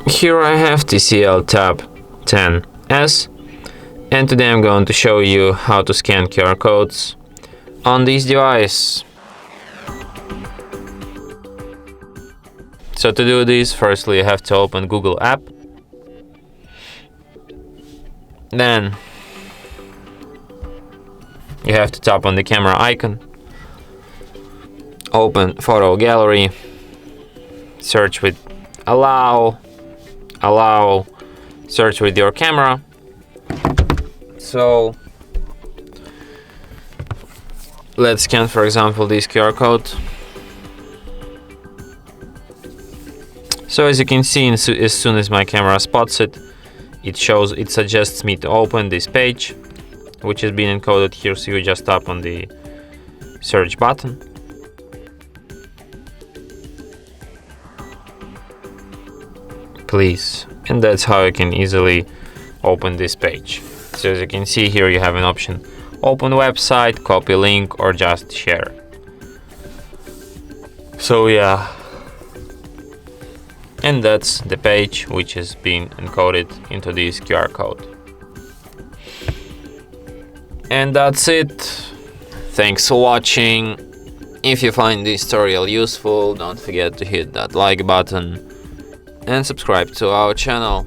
Here I have TCL Tab 10S, and today I'm going to show you how to scan QR codes on this device. So to do this, firstly you have to open Google app, then you have to tap on the camera icon, open photo gallery, search with allow, search with your camera. So let's scan, for example, this QR code. So as you can see, as soon as my camera spots it, it suggests me to open this page, which has been encoded here. So you just tap on the search button. Please, and that's how you can easily open this page. So as you can see here, you have an option: open website, copy link, or just share. So yeah, and that's the page which has been encoded into this QR code. And that's it. Thanks for watching. If you find this tutorial useful, don't forget to hit that like button and subscribe to our channel.